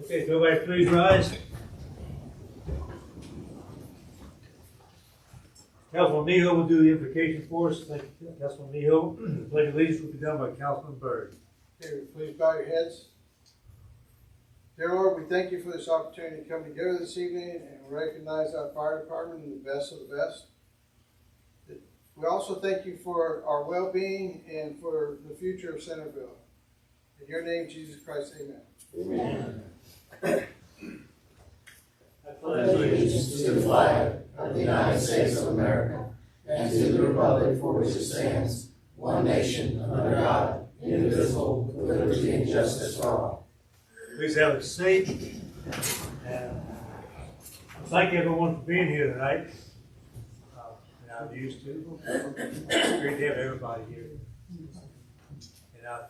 Okay, so everybody please rise. Councilman Miho will do the invocation for us. Thank you, Councilman Miho. The pledge of allegiance will be done by Councilman Byrd. Okay, please bow your heads. Dear Lord, we thank you for this opportunity to come together this evening and recognize our fire department and the best of the best. We also thank you for our well-being and for the future of Centerville. In your name, Jesus Christ, amen. I pledge allegiance to the flag of the United States of America and to the republic for which it stands, one nation, under God, indivisible, with liberty and justice for all. Please have a seat. And thank everyone for being here tonight. And I'm used to. It's great to have everybody here. And I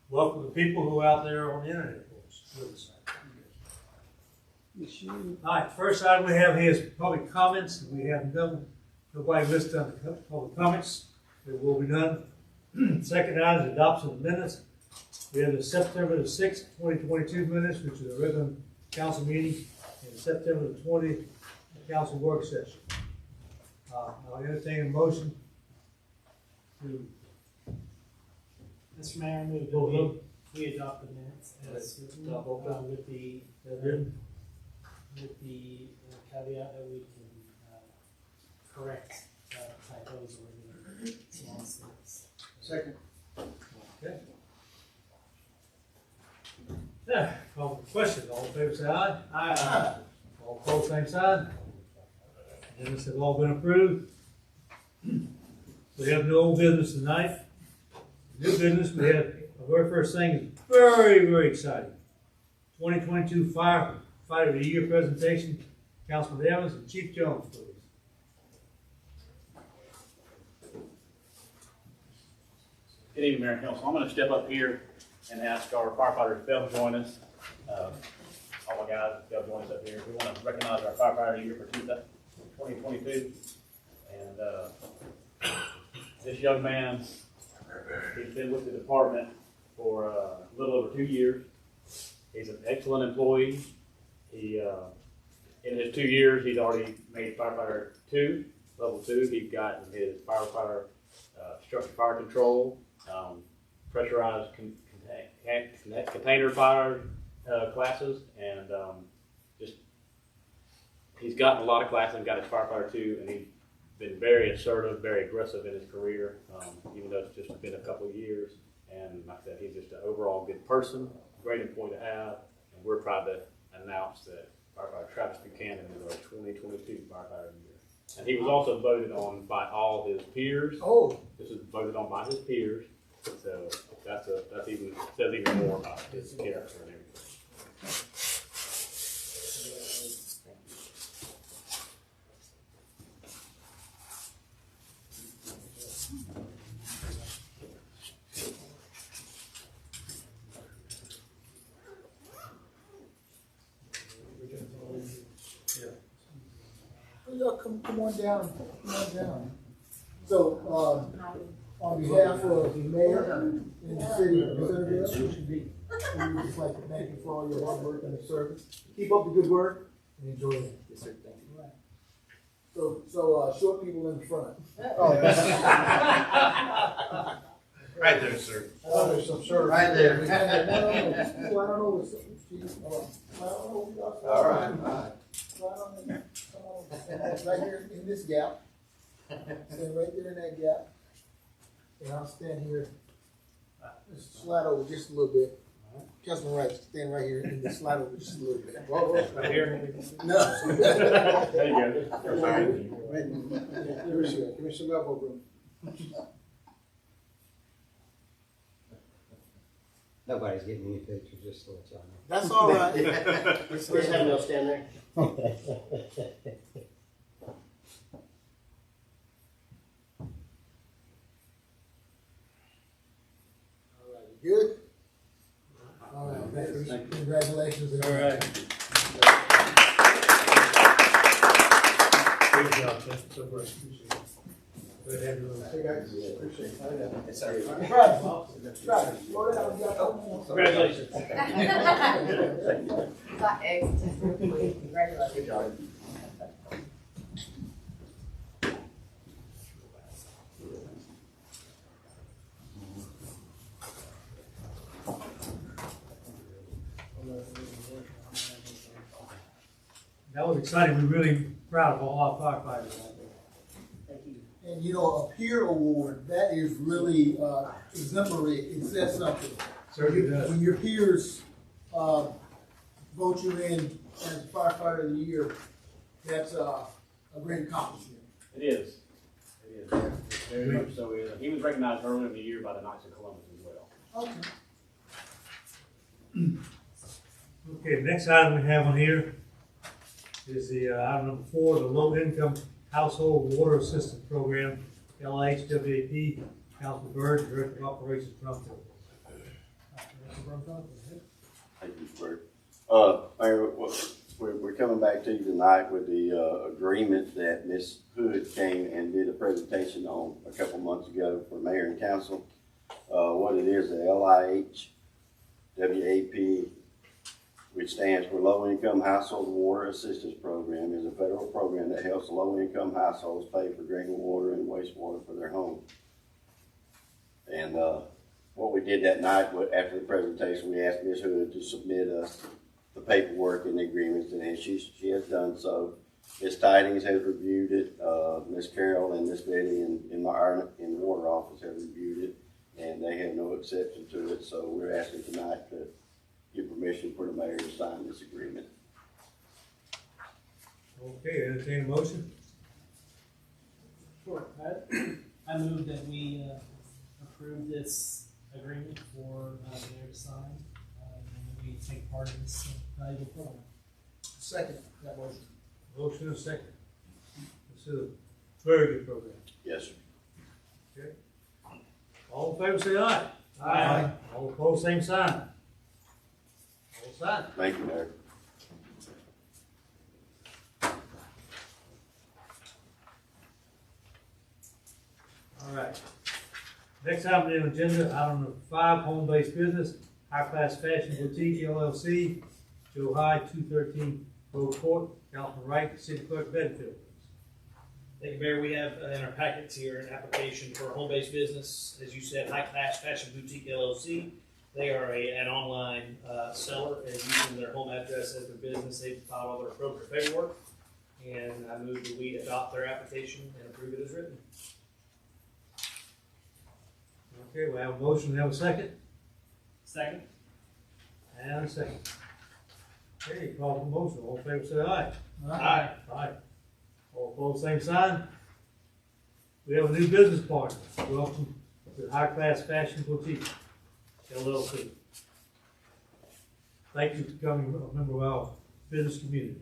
welcome the people who are out there on the internet for us with us. All right, first item we have here is public comments. We have nobody listed on the public comments. There will be none. Second item is adoption of minutes. We have the September the 6th, 2022 minutes, which is a regular council meeting, and September the 20th council work session. I'll entertain a motion to. Mr. Mayor, I move that we adopt the minutes as written, with the caveat that we can correct typos or any small mistakes. Second. Okay. Yeah, call for the question. All in favor say aye. Aye. All opposed, same sign. Minutes have all been approved. We have no old business tonight. New business, we have, the very first thing is very, very exciting. 2022 Firefighter of the Year presentation. Councilman Evans and Chief Jones, please. Good evening, Mayor and Council. I'm going to step up here and ask our firefighters to come join us. All my guys to join us up here. We want to recognize our firefighter of the year for 2022. And this young man, he's been with the department for a little over 2 years. He's an excellent employee. He, in his 2 years, he's already made firefighter 2, level 2. He's gotten his firefighter structured fire control, pressurized container fire classes, and just he's gotten a lot of classes and got his firefighter 2, and he's been very assertive, very aggressive in his career, even though it's just been a couple of years. And like I said, he's just an overall good person, great employee to have, and we're proud to announce that firefighter Travis Buchanan is our 2022 firefighter of the year. And he was also voted on by all his peers. Oh. This is voted on by his peers, so that's even says even more about his character and everything. Y'all come on down, come on down. So, on behalf of the mayor and the city of Centerville, we would just like to thank you for all your hard work and service. Keep up the good work and enjoy it. Yes, sir. Thank you. So short people in the front. Right there, sir. There's some short. Right there. Well, I don't know what's, All right. Right here in this gap. Stand right there in that gap. And I'll stand here. Just slide over just a little bit. Councilman Wright, stand right here and just slide over just a little bit. Right here. No. There you go. Give me some elbow room. Nobody's getting any pictures, just to let y'all know. That's all right. Let's have no stand there. Good? All right, congratulations. All right. Great job, Jeff. So great. Appreciate it. Go ahead and, Hey, guys, appreciate it. Yes, sir. Right, slow down, you got a couple more. Congratulations. Got eggs. Congratulations. that was exciting. We're really proud of all our firefighters out there. Thank you. And you know, a peer award, that is really exemplary, it says something. Certainly does. When your peers vote you in as firefighter of the year, that's a great accomplishment. It is. It is. Very much so is. He was recognized earlier in the year by the Knights of Columbus as well. Okay. Okay, the next item we have on here is the, item number 4, the Low Income Household Water Assistance Program, LHWAP, Councilman Byrd, Director of Operations, Trumville. Thank you, Bert. Mayor, we're coming back to you tonight with the agreement that Ms. Hood came and did a presentation on a couple months ago for mayor and council. What it is, the LIHWAP, which stands for Low Income Household Water Assistance Program, is a federal program that helps low-income households pay for drinking water and wastewater for their home. And what we did that night, after the presentation, we asked Ms. Hood to submit us the paperwork and the agreements, and she has done so. Ms. Tidings has reviewed it. Ms. Carroll and Ms. Betty in the water office have reviewed it, and they have no exception to it. So we're asking tonight to give permission for the mayor to sign this agreement. Okay, entertain a motion. Sure. I move that we approve this agreement for the mayor to sign, and we take part in this valuable program. Second, that motion. Motion and second. This is a very good program. Yes, sir. Okay. All in favor, say aye. Aye. All opposed, same sign. All signed. Thank you, Mayor. All right. Next item on the agenda, item number 5, home-based business, High Class Fashion Boutique LLC, Joe High, 213 Road Court, Councilman Wright, City Clerk Bedfield. Thank you, Mayor. We have in our packets here an application for a home-based business. As you said, High Class Fashion Boutique LLC. They are an online seller and using their home address as their business. They've filed all their appropriate paperwork. And I move that we adopt their application and approve it as written. Okay, we have a motion, we have a second, Second. and a second. Okay, call for the motion, all in favor, say aye. Aye. Aye. All opposed, same sign. We have a new business partner. Welcome to High Class Fashion Boutique LLC. Thank you for becoming a member of our business community.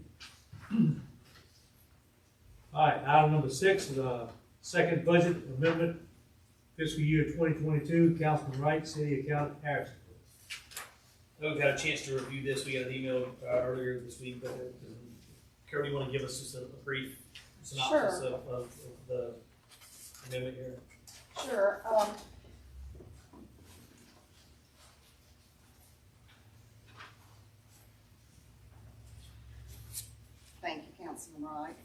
All right, item number 6 is a second budget amendment, fiscal year 2022, Councilman Wright, City Accountant Harrison. We've had a chance to review this. We got an email earlier this week. But Carol, you want to give us just a brief synopsis Sure. of the amendment here? Sure. Thank you, Councilman Wright.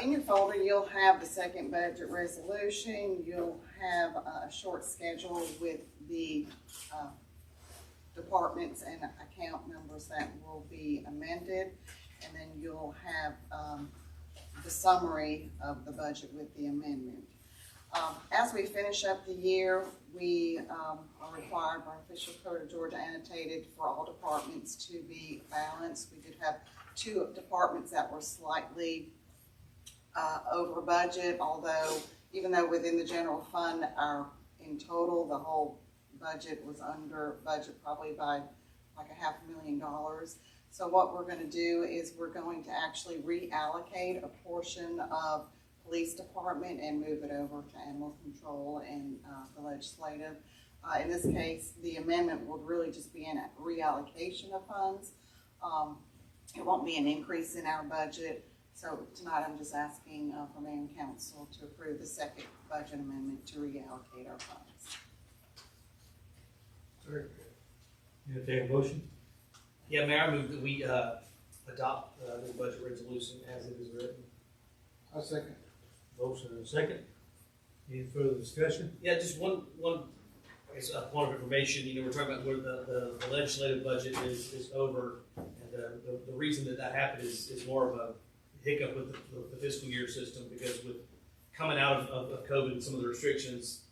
In your folder, you'll have the second budget resolution. You'll have a short schedule with the departments and account numbers that will be amended. And then you'll have the summary of the budget with the amendment. As we finish up the year, we are required by official code of Georgia annotated for all departments to be balanced. We did have 2 departments that were slightly over budget, even though within the general fund, in total, the whole budget was under budget probably by like $500,000. So what we're gonna do is we're going to actually reallocate a portion of police department and move it over to animal control and the legislative. In this case, the amendment will really just be a reallocation of funds. It won't be an increase in our budget. So tonight, I'm just asking for mayor and council to approve the second budget amendment to reallocate our funds. Entertain a motion? Yeah, Mayor, I move that we adopt the budget resolution as it is written. I second. Motion and a second. Any further discussion? Yeah, just one, I guess, point of information, you know, we're talking about where the legislative budget is over. And the reason that happened is more of a hiccup with the fiscal year system, because with coming out of COVID and some of the restrictions,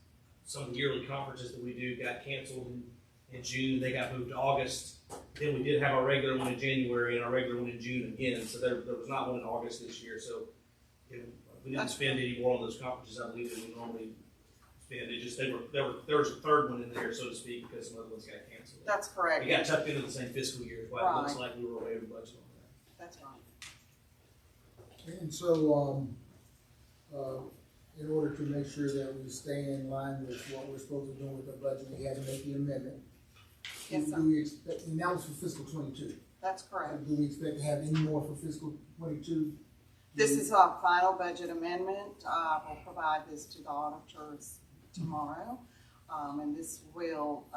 some of the yearly conferences that we do got canceled in June, they got moved to August. Then we did have our regular one in January and our regular one in June again, so there was not one in August this year, so we didn't spend any more on those conferences, I believe, than we normally spend. It just, there was a third one in there, so to speak, because some other ones got canceled. That's correct. We got tucked into the same fiscal year, that's why it looks like we were way over budget on that. That's right. And so, in order to make sure that we stay in line with what we're supposed to do with the budget, we had to make the amendment. Yes, sir. Do we expect, and that was for fiscal 22. That's correct. Do we expect to have any more for fiscal 22? This is our final budget amendment. We'll provide this to the auditors tomorrow. And this will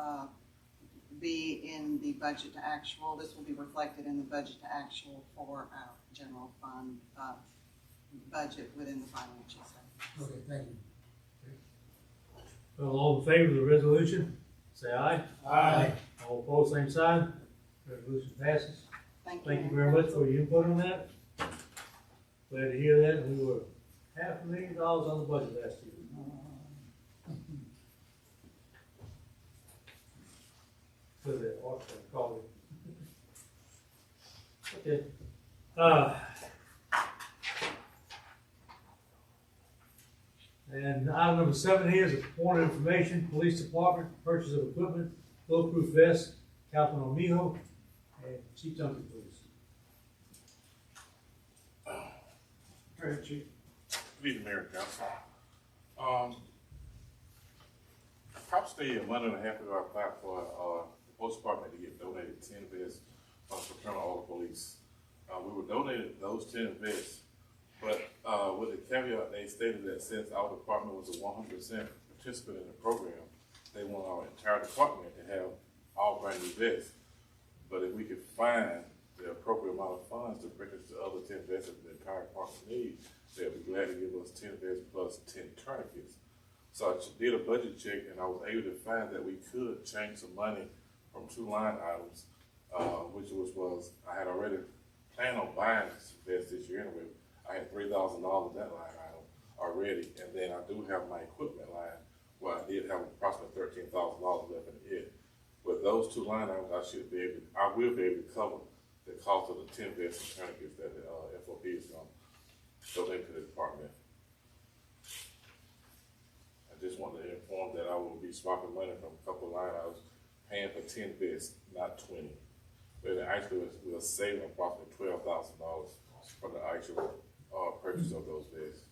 be in the budget to actual. This will be reflected in the budget to actual for our general fund budget within the financial statement. Okay, thank you. All in favor of the resolution, say aye. Aye. All opposed, same sign. Resolution passes. Thank you. Thank you very much for your input on that. Glad to hear that. We were $500,000 on the budget last year. So that Austin called it. Okay. And item number 7 here is a point of information, police department, purchase of equipment, bulletproof vest, Captain Omijo, and Chief Duncan, please. Go ahead, Chief. Good evening, Mayor and Council. Approximately a month and a half ago, I applied for the police department to get donated 10 vests for Fraternal Order Police. We were donated those 10 vests, but with the caveat, they stated that since our department was a 100% participant in the program, they want our entire department to have all brand new vests. But if we could find the appropriate amount of funds to purchase the other 10 vests that the entire department needs, they'd be glad to give us 10 vests plus 10 tourniquets. So I did a budget check, and I was able to find that we could change some money from 2 line items, which was I had already planned on buying vests this year anyway. I had $3,000 in that line item already, and then I do have my equipment line where I did have approximately $13,000 left in it. With those 2 line items, I will be able to cover the cost of the 10 vests and tourniquets that the FOP is going to donate to the department. I just wanted to inform that I will be swapping money from a couple of line items, paying for 10 vests, not 20. But actually, we'll save approximately $12,000 for the actual purchase of those vests.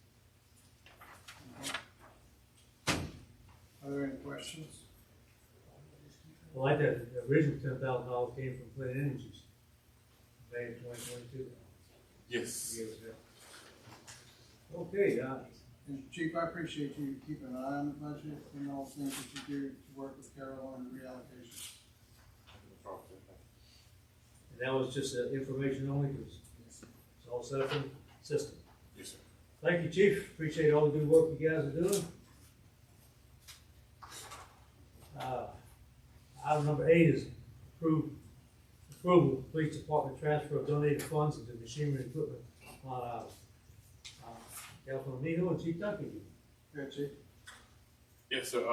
Are there any questions? I like that the original $10,000 came from Clean Energies back in 2022. Yes. Okay, And Chief, I appreciate you keeping an eye on the budget and all the things that you do to work with Carol on the reallocation. and that was just information only because it's all set up in the system. Yes, sir. Thank you, Chief. Appreciate all the good work you guys are doing. Item number 8 is approval, police department transfer of donated funds into machinery and equipment line item. Councilman Mijo and Chief Duncan. Go ahead, Chief. Yes, sir.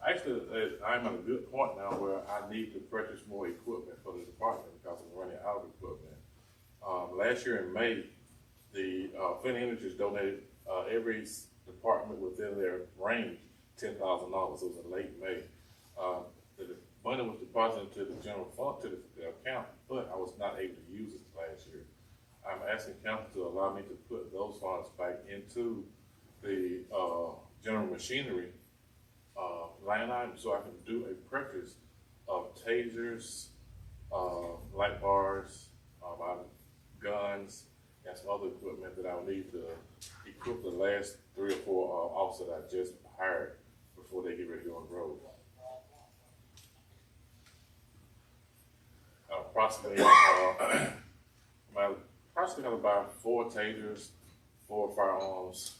Actually, I'm at a good point now where I need to purchase more equipment for the department because I'm running out of equipment. Last year in May, the Flint Energies donated every department within their range $10,000. It was in late May. The money was deposited to the general fund, to the account, but I was not able to use it last year. I'm asking council to allow me to put those funds back into the general machinery line item so I can do a purchase of tasers, light bars, guns, and some other equipment that I will need to equip the last 3 or 4 officers that I just hired before they get ready to go on the road. Approximately have about 4 tasers, 4 firearms,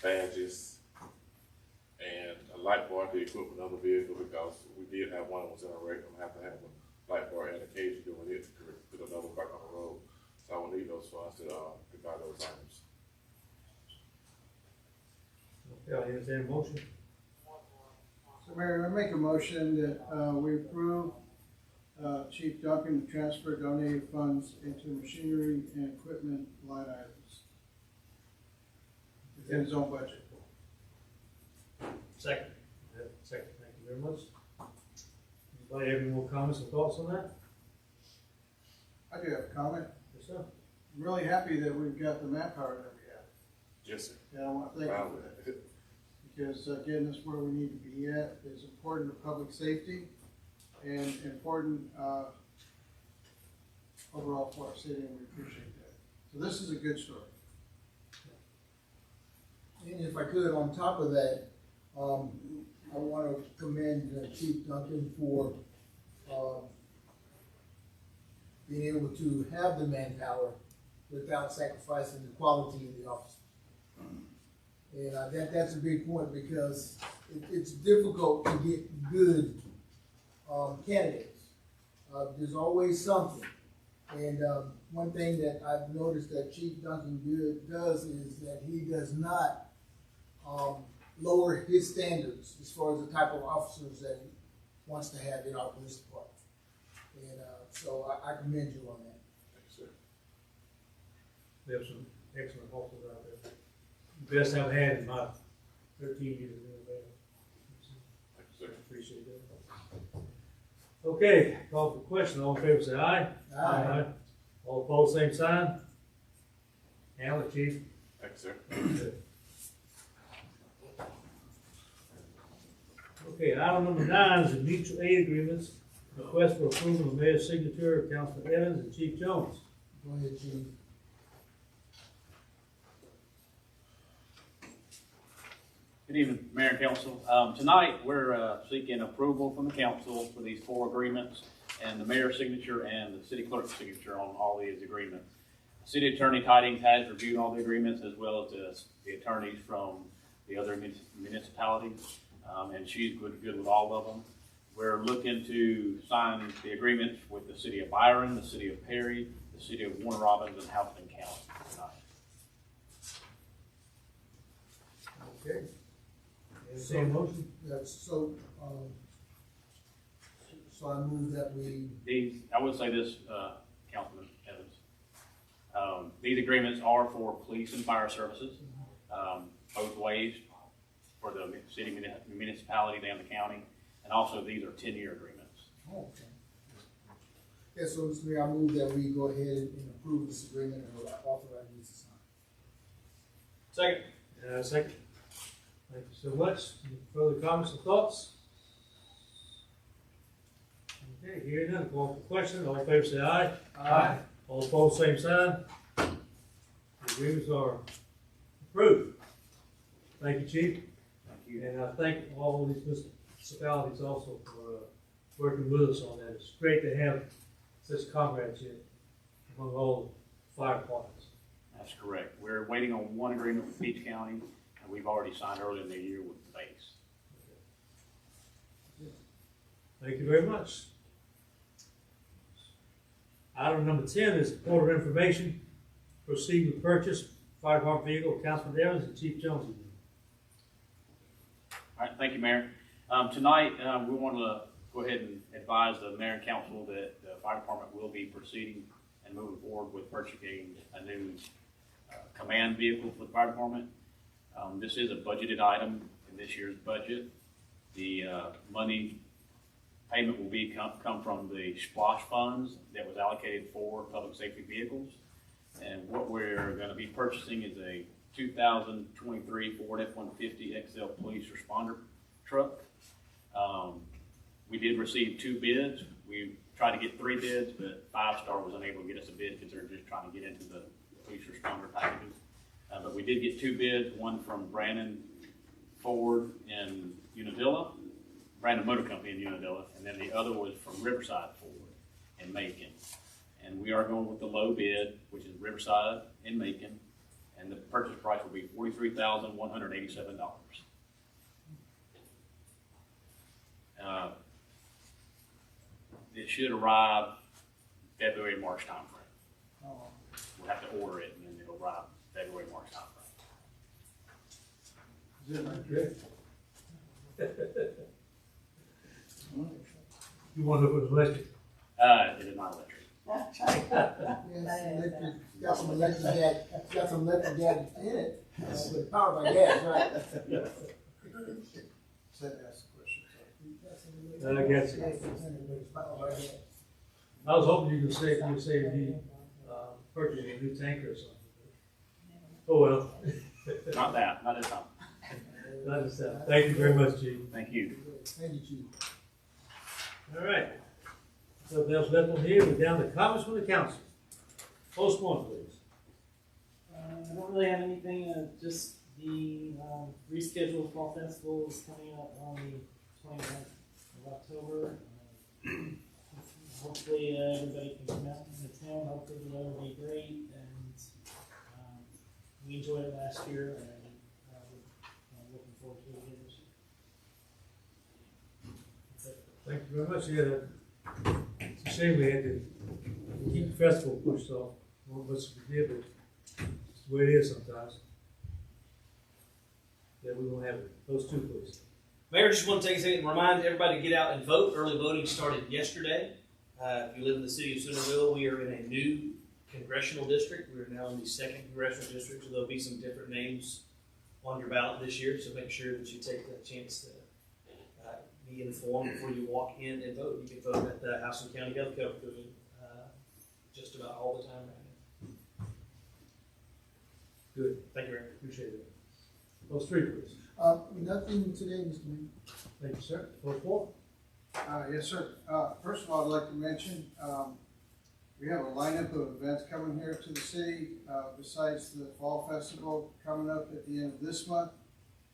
badges, and a light bar to equip another vehicle because we did have one that was in a wreck. I'm gonna have to have a light bar and a cage doing it to put another back on the road. So I will need those funds to buy those items. Okay, I'll entertain a motion. So Mayor, I make a motion that, we approve, Chief Duncan to transfer donated funds into machinery and equipment line items within his own budget. Second. Second, thank you very much. Anybody have any more comments or thoughts on that? I do have a comment. Yes, sir. I'm really happy that we've got the manpower that we have. Yes, sir. And I want to thank you for that. Because getting us where we need to be at is important to public safety and important overall for our city, and we appreciate that. So this is a good story. And if I could, on top of that, I want to commend Chief Duncan for being able to have the manpower without sacrificing the quality of the officer. And that's a big point because it's difficult to get good candidates. There's always something. And one thing that I've noticed that Chief Duncan does is that he does not lower his standards as far as the type of officers that he wants to have in our police department. And so I commend you on that. Thank you, sir. We have some excellent officers out there. Best I've had in my 13 years in the band. Thank you, sir. Appreciate that. Okay, call for question. All in favor say aye. Aye. All opposed, same sign. Handle it, Chief. Thank you, sir. Okay, item number 9 is the mutual aid agreements. Request for approval of mayor's signature, Councilman Evans and Chief Jones. Go ahead, Chief. Good evening, Mayor and Council. Tonight, we're seeking approval from the council for these 4 agreements and the mayor's signature and the city clerk's signature on all these agreements. City Attorney Tidings has reviewed all the agreements as well as the attorneys from the other municipalities, and she's good with all of them. We're looking to sign the agreements with the city of Byron, the city of Perry, the city of Warner Robins, and Houston County tonight. Okay. Same motion? That's so I move that we, I would say this, Councilman Evans. These agreements are for police and fire services, both ways for the city, municipality, and the county. And also, these are 10-year agreements. oh, okay. Yeah, so Mr. Mayor, I move that we go ahead and approve this agreement and authorize you to sign. Second. Second. Thank you so much. Any further comments or thoughts? Okay, hearing none, call for question. All in favor say aye. Aye. All opposed, same sign. The agreements are approved. Thank you, Chief. Thank you. And I thank all of these municipalities also for working with us on that. It's great to have such comradeship among all the fire departments. That's correct. We're waiting on one agreement with Beach County, and we've already signed earlier in the year with the base. Thank you very much. Item number 10 is order of information. Proceed with purchase, fire department vehicle, Councilman Evans and Chief Jones. All right, thank you, Mayor. Tonight, we want to go ahead and advise the mayor and council that the fire department will be proceeding and moving forward with purchasing a new command vehicle for the fire department. This is a budgeted item in this year's budget. The money payment will come from the SPLOSH funds that was allocated for public safety vehicles. And what we're going to be purchasing is a 2023 Ford F-150 XL police responder truck. We did receive 2 bids. We tried to get 3 bids, but Five Star was unable to get us a bid because they're just trying to get into the police responder packages. But we did get 2 bids, one from Brandon Ford in Unadilla, Brandon Motor Company in Unadilla, and then the other was from Riverside Ford in Macon. And we are going with the low bid, which is Riverside in Macon, and the purchase price will be $43,187. It should arrive February, March timeframe. We'll have to order it, and then it'll arrive February, March timeframe. Is it like Good. You want to know if it was electric? It is not electric. Yes, got some electric gas in it, but powered by gas, right? Said ask the question. I guess. I was hoping you could say you purchased a new tanker or something. Oh, well. Not that, not this time. Not this time. Thank you very much, Chief. Thank you. Thank you, Chief. All right. So if there's left on here, we're down to comments from the council. Post one, please. I don't really have anything, just the rescheduled fall festival is coming up on the 29th of October. Hopefully everybody can come out and attend. Hopefully the weather will be great, and we enjoyed it last year, and we're looking forward to it again this year. That's it. Thank you very much. Yeah, it's a shame we had to keep the festival pushed off. Well, much we did, but it's the way it is sometimes. Yeah, we won't have it. Those two, please. Mayor, just want to take a second and remind everybody to get out and vote. Early voting started yesterday. If you live in the city of Centerville, we are in a new congressional district. We are now in the 2nd congressional district, so there'll be some different names on your ballot this year. So make sure that you take the chance to be informed before you walk in and vote. You can vote at the House and County Health Code just about all the time right now. Good. Thank you, Mayor. Appreciate it. Those three, please. Nothing today, Mr. Mayor. Thank you, sir. Post four. Yes, sir. First of all, I'd like to mention, we have a lineup of events coming here to the city, besides the Fall Festival coming up at the end of this month.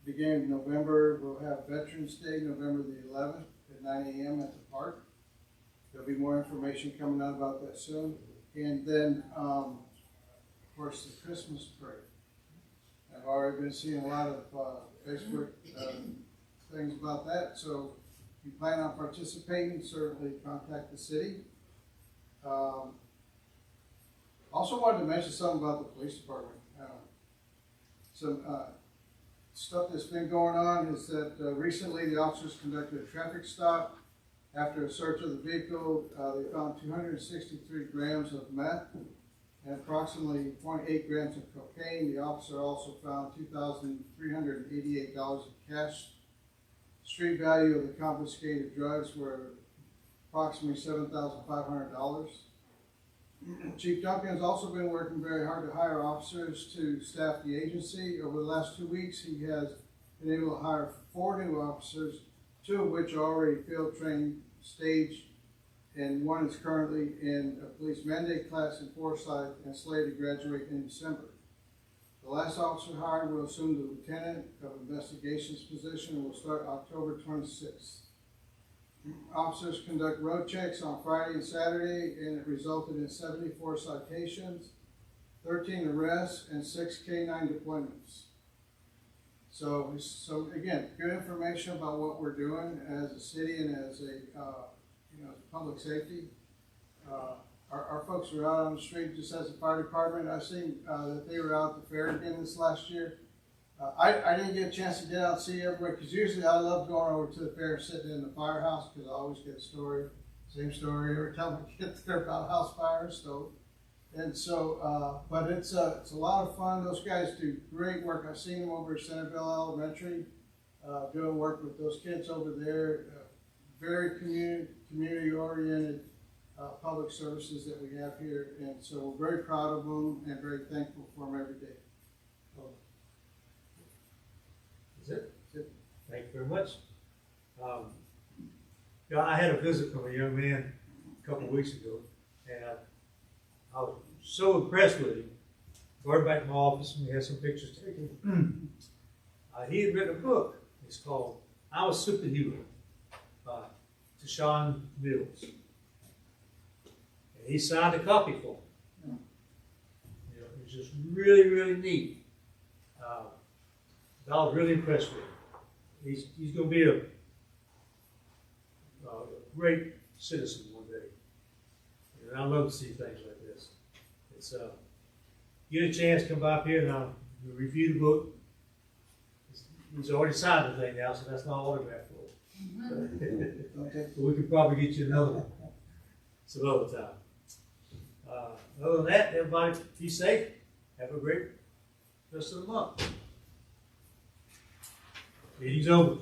Beginning of November, we'll have Veterans Day, November the 11th at 9 a.m. at the park. There'll be more information coming out about that soon. And then, of course, the Christmas parade. I've already been seeing a lot of Facebook things about that, so if you plan on participating, certainly contact the city. Also wanted to mention something about the police department. Some stuff that's been going on is that recently the officers conducted a traffic stop. After a search of the vehicle, they found 263 grams of meth and approximately 0.8 grams of cocaine. The officer also found $2,388 of cash. Street value of the confiscated drugs were approximately $7,500. Chief Duncan has also been working very hard to hire officers to staff the agency. Over the last 2 weeks, he has been able to hire 4 new officers, 2 of which are already field trained, staged, and 1 is currently in a police mandate class in Forsyth and slated to graduate in December. The last officer hired will assume the lieutenant of investigations position and will start October 26th. Officers conduct road checks on Friday and Saturday, and it resulted in 74 citations, 13 arrests, and 6 K-9 deployments. So again, good information about what we're doing as a city and as a public safety. Our folks were out on the street just as a fire department. I've seen that they were out at the fair again this last year. I didn't get a chance to get out and see everybody, because usually I love going over to the fair and sitting in the firehouse, because I always get a story, same story every time I get there about house fires. So, and so, but it's a lot of fun. Those guys do great work. I've seen them over at Centerville Elementary, doing work with those kids over there. Very community oriented public services that we have here, and so we're very proud of them and very thankful for them every day. That's it. Thank you very much. I had a visit from a young man a couple of weeks ago, and I was so impressed with him. Brought him back to my office, and we had some pictures taken. He had written a book. It's called "I'm a Superhero" by Tashawn Mills. And he signed a copy for me. You know, it was just really, really neat. I was really impressed with him. He's going to be a great citizen one day. And I love to see things like this. It's get a chance, come by up here and I'll review the book. He's already signed the thing now, so that's not autographed for it. Okay. But we could probably get you another one some other time. Other than that, everybody be safe. Have a great rest of the month. Meeting's over.